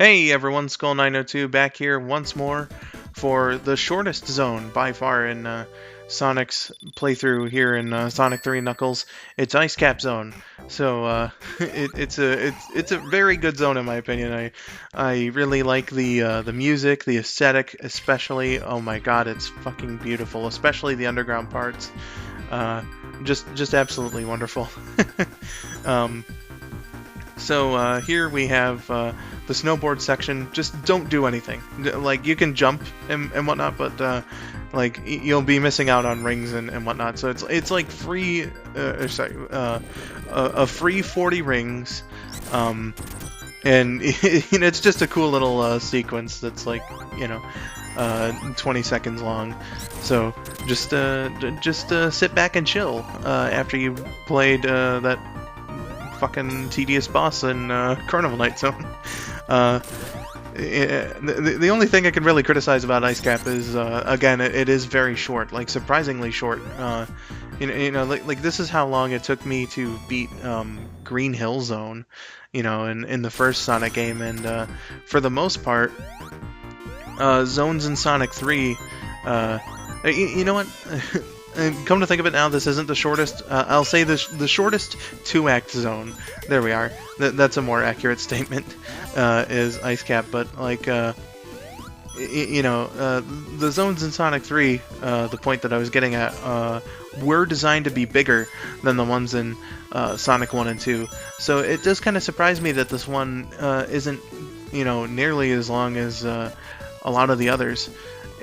Hey everyone, Skull902 back here once more for the shortest zone by far in Sonic's playthrough here in Sonic 3 Knuckles. It's Ice Cap Zone, so it's a very good zone in my opinion. I really like the music, the aesthetic, especially. Oh my God, it's fucking beautiful, especially the underground parts. Uh, just absolutely wonderful. um, so here we have the snowboard section. Just don't do anything. Like, you can jump and whatnot, but like you'll be missing out on rings and whatnot. So it's like free, a free 40 rings, and it's just a cool little sequence that's like 20 seconds long. So just sit back and chill after you played that fucking tedious boss in Carnival Night Zone. The only thing I can really criticize about Ice Cap is, again, it is very short, like surprisingly short. Like this is how long it took me to beat Green Hill Zone, in the first Sonic game, and for the most part, zones in Sonic 3. You know what? And come to think of it now, this isn't the shortest. I'll say the shortest 2-act zone. There we are. That's a more accurate statement. Is Ice Cap, but like the zones in Sonic 3. The point that I was getting at were designed to be bigger than the ones in Sonic 1 and 2. So it does kind of surprise me that this one isn't nearly as long as a lot of the others.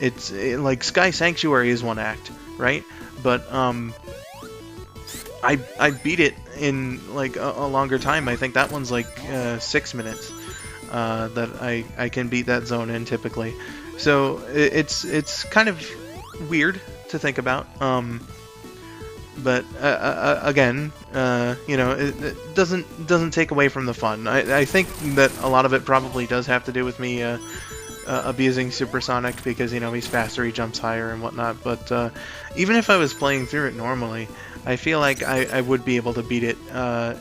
It's like Sky Sanctuary is 1 act, right? But I beat it in like a longer time. I think that one's like 6 minutes that I can beat that zone in typically. So it's kind of weird to think about. But again, it doesn't take away from the fun. I think that a lot of it probably does have to do with me abusing Supersonic because he's faster, he jumps higher and whatnot. But even if I was playing through it normally, I feel like I would be able to beat it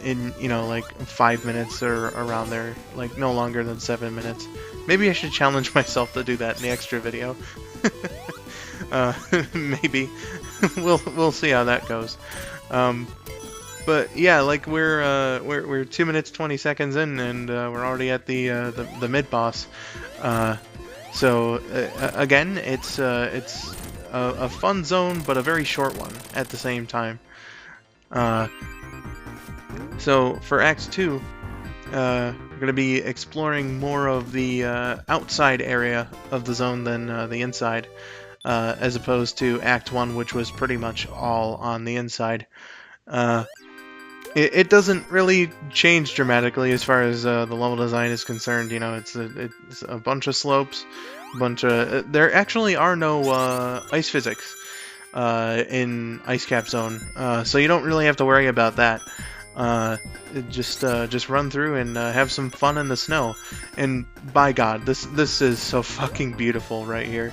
in like 5 minutes or around there, like no longer than 7 minutes. Maybe I should challenge myself to do that in the extra video. Maybe we'll see how that goes. But yeah, like we're 2 minutes 20 seconds in, and we're already at the mid boss. So again, it's a fun zone, but a very short one at the same time. So for Act 2, we're going to be exploring more of the outside area of the zone than the inside, as opposed to Act 1, which was pretty much all on the inside. It doesn't really change dramatically as far as the level design is concerned. It's a bunch of slopes, there actually are no ice physics in Ice Cap Zone, so you don't really have to worry about that. Just run through and have some fun in the snow. And by God, this is so fucking beautiful right here.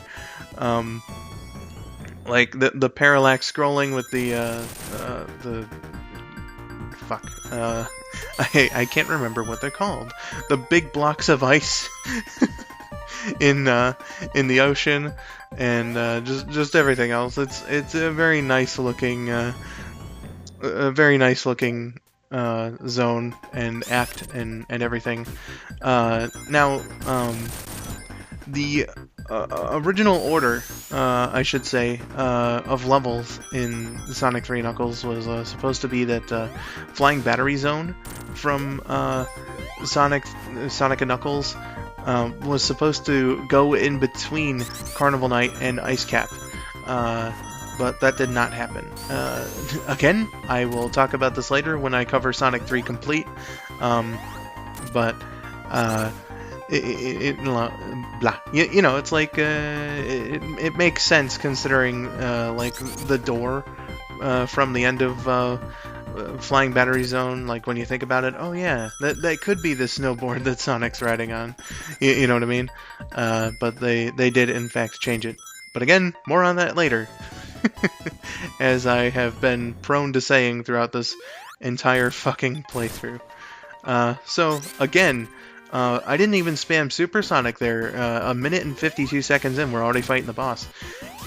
Like the parallax scrolling with the fuck. I can't remember what they're called. The big blocks of ice in the ocean, and just everything else. It's a very nice looking zone and act and everything. Now the original order, I should say, of levels in Sonic 3 Knuckles was supposed to be that Flying Battery Zone from Sonic and Knuckles was supposed to go in between Carnival Night and Ice Cap, but that did not happen. Again, I will talk about this later when I cover Sonic 3 Complete, but blah. It's like it makes sense considering like the door from the end of Flying Battery Zone. Like when you think about it, oh yeah, that could be the snowboard that Sonic's riding on. You know what I mean? But they did in fact change it. But again, more on that later. As I have been prone to saying throughout this entire fucking playthrough. So again, I didn't even spam Supersonic there. A minute and 52 seconds in, we're already fighting the boss.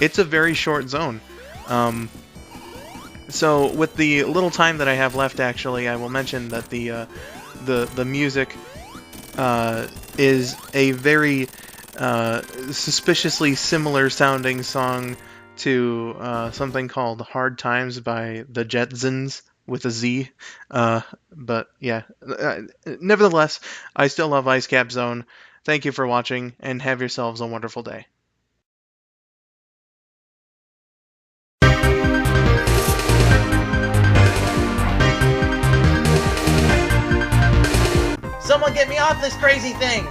It's a very short zone. So with the little time that I have left, actually, I will mention that the music is a very suspiciously similar sounding song to something called "Hard Times" by the Jetsons with a Z. But yeah, nevertheless, I still love Ice Cap Zone. Thank you for watching, and have yourselves a wonderful day. Someone get me off this crazy thing!